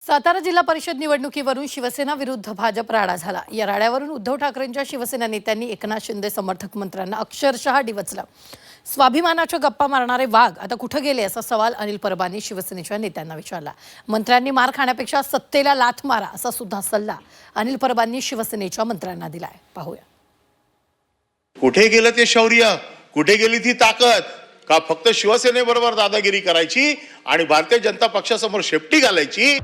सातारा जिल्हा परिषद निवडणुकीवरून शिवसेना विरुद्ध भाजप राडा झाला। या राड्यावरून उद्धव ठाकरेंच्या शिवसेना नेत्यांनी एकनाथ शिंदे समर्थक मंत्र्यांना अक्षरशः डिवचलं। स्वाभिमानाच्या गप्पा मारणारे वाघ आता कुठे गेले असा सवाल अनिल परबांनी शिवसेनेच्या नेत्यांना विचारला। मंत्र्यांनी मार खाण्यापेक्षा सत्तेला लाथ मारा असा सुद्धा सल्ला अनिल परबांनी शिवसेनेच्या मंत्र्यांना दिलाय। पाहूया। कुठे गेलं ते शौर्य, कुठे गेली ती ताकद? का फक्त शिवसेनेबरोबर दादागिरी करायची आणि भारतीय जनता पक्षासमोर शेपटी घालायची?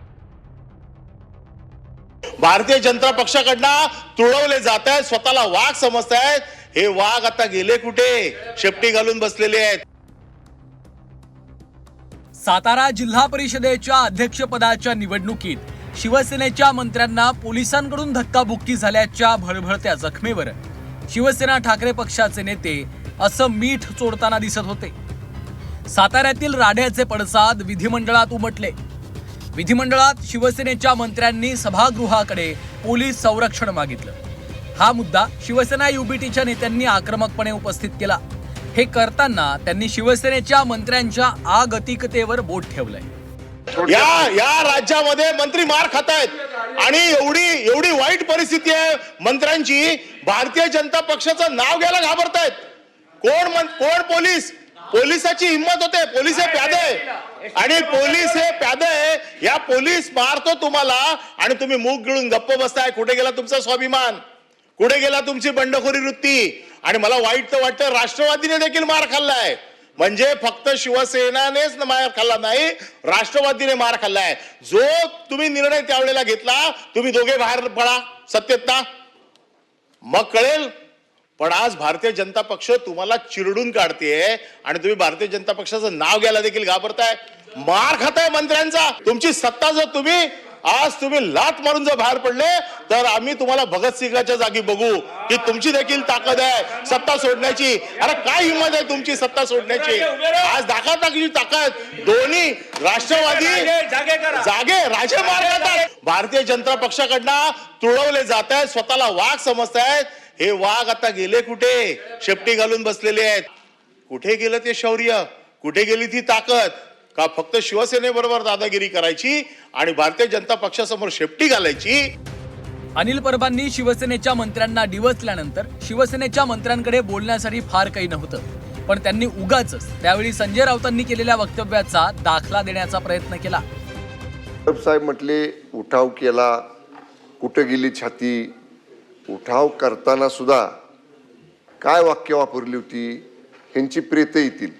भारतीय जनता पक्षाकडनं तुळवले जात आहेत, स्वतःला वाघ समजतायत। हे वाघ आता गेले कुठे? शेपटी घालून बसलेले आहेत। सातारा जिल्हा परिषदेच्या अध्यक्षपदाच्या निवडणुकीत शिवसेनेच्या मंत्र्यांना पोलिसांकडून धक्काबुक्की झाल्याच्या भळभळत्या जखमेवर शिवसेना ठाकरे पक्षाचे नेते असं मीठ चोळताना दिसत होते। साताऱ्यातील राड्याचे पडसाद विधिमंडळात उमटले। विधिमंडळात शिवसेनेच्या मंत्र्यांनी सभागृहाकडे पोलीस संरक्षण मागितलं। हा मुद्दा शिवसेना युबीटीच्या नेत्यांनी आक्रमकपणे उपस्थित केला। हे करताना त्यांनी शिवसेनेच्या मंत्र्यांच्या आगतिकतेवर बोट ठेवलंय। या राज्यामध्ये मंत्री मार खात आहेत आणि एवढी वाईट परिस्थिती आहे मंत्र्यांची, भारतीय जनता पक्षाचं नाव घ्यायला घाबरतायत। कोण पोलिसाची हिंमत होते? पोलीस हे प्यादे आणि पोलीस हे प्यादे। या पोलीस मारतो तुम्हाला आणि तुम्ही मूग गिळून गप्प बसताय। कुठे गेला तुमचा स्वाभिमान? कुठे गेला तुमची बंडखोरी वृत्ती? आणि मला वाईट तर वाटतं, राष्ट्रवादीने देखील मार खाल्लाय। म्हणजे फक्त शिवसेनानेच मार खाल्ला नाही, राष्ट्रवादीने मार खाल्लाय। जो तुम्ही निर्णय त्यावेळेला घेतला, तुम्ही दोघे बाहेर पडा सत्तेत, मग कळेल। पण आज भारतीय जनता पक्ष तुम्हाला चिरडून काढतेय आणि तुम्ही भारतीय जनता पक्षाचं नाव घ्यायला देखील घाबरताय, मार खाताय मंत्र्यांचा। तुमची सत्ता जर तुम्ही लात मारून जर बाहेर पडले तर आम्ही तुम्हाला भगतसिंगाच्या जागी बघू की तुमची देखील ताकद आहे सत्ता सोडण्याची। अरे काय हिंमत आहे तुमची सत्ता सोडण्याची? आज दाखवण्याची ताकद दोन्ही राष्ट्रवादी जागे राजे मार खातात। भारतीय जनता पक्षाकडनं तुळवले जात आहेत, स्वतःला वाघ समजतायत। हे वाघ आता गेले कुठे? शेपटी घालून बसलेले आहेत। कुठे गेलं ते शौर्य, कुठे गेली ती ताकद? का फक्त शिवसेनेबरोबर दादागिरी करायची आणि भारतीय जनता पक्षासमोर शेपटी घालायची? अनिल परबांनी शिवसेनेच्या मंत्र्यांना डिवचल्यानंतर शिवसेनेच्या मंत्र्यांकडे बोलण्यासाठी फार काही नव्हतं, पण त्यांनी उगाच त्यावेळी संजय राऊतांनी केलेल्या वक्तव्याचा दाखला देण्याचा प्रयत्न केला। साहेब म्हटले उठाव केला, कुठे गेली छाती? उठाव करताना सुद्धा काय वाक्य वापरली होती? ह्यांची प्रेते येतील,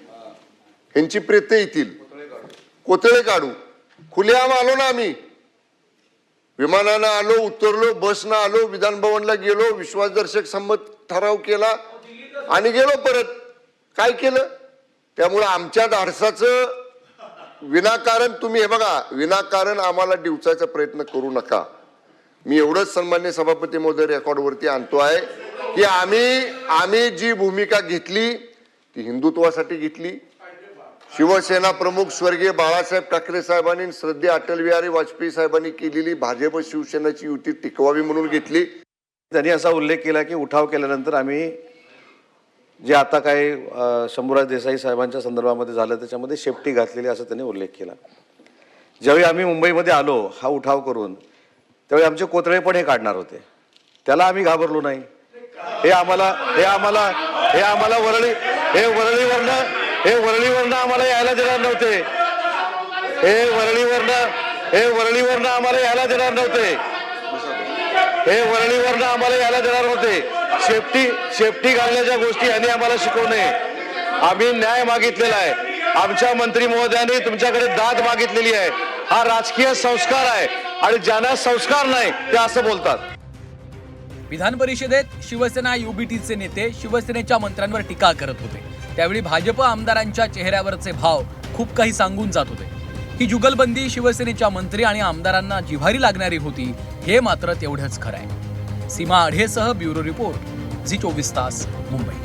ह्यांची प्रेते येतील, कोतळे काढू। खुलेआम आलो ना आम्ही, विमानानं आलो, उतरलो, बसनं आलो, विधान भवनला गेलो, विश्वासदर्शक संमत ठराव केला आणि गेलो परत। काय केलं? त्यामुळे आमच्या धाडसाचं विनाकारण तुम्ही हे बघा, विनाकारण आम्हाला डिवचायचा प्रयत्न करू नका। मी एवढंच सन्मान्य सभापती महोदय रेकॉर्डवरती आणतो आहे की आम्ही जी भूमिका घेतली ती हिंदुत्वासाठी घेतली। शिवसेना प्रमुख स्वर्गीय बाळासाहेब ठाकरे साहेबांनी, श्रद्धेय अटल बिहारी वाजपेयी साहेबांनी केलेली भाजप शिवसेनेची युती टिकवावी म्हणून घेतली। त्यांनी असा उल्लेख केला की उठाव केल्यानंतर आम्ही जे आता काय शंभूराज देसाई साहेबांच्या संदर्भामध्ये झालं त्याच्यामध्ये शेपटी घातलेली असं त्यांनी उल्लेख केला। ज्यावेळी आम्ही मुंबईमध्ये आलो हा उठाव करून, त्यावेळी आमचे कोतळे पण हे काढणार होते, त्याला आम्ही घाबरलो नाही। हे आम्हाला वरळीवरनं आम्हाला यायला देणार नव्हते। हे वरळीवरनं आम्हाला यायला देणार नव्हते। शेपटी घालण्याच्या गोष्टी यांनी आम्हाला शिकवू नये। आम्ही न्याय मागितलेला आहे, आमच्या मंत्री महोदयांनी तुमच्याकडे दाद मागितलेली आहे। हा राजकीय संस्कार आहे आणि ज्यांना संस्कार नाही ते असं बोलतात। विधान परिषदेत शिवसेना युबीटीचे नेते शिवसेनेच्या मंत्र्यांवर टीका करत होते। त्यावेळी भाजप आमदारांच्या चेहऱ्यावरचे भाव खूप काही सांगून जात होते। ही जुगलबंदी शिवसेनेच्या मंत्री आणि आमदारांना जिव्हारी लागणारी होती, हे मात्र तेवढंच खरं आहे। सीमा आढेसह ब्युरो रिपोर्ट, झी 24 तास, मुंबई।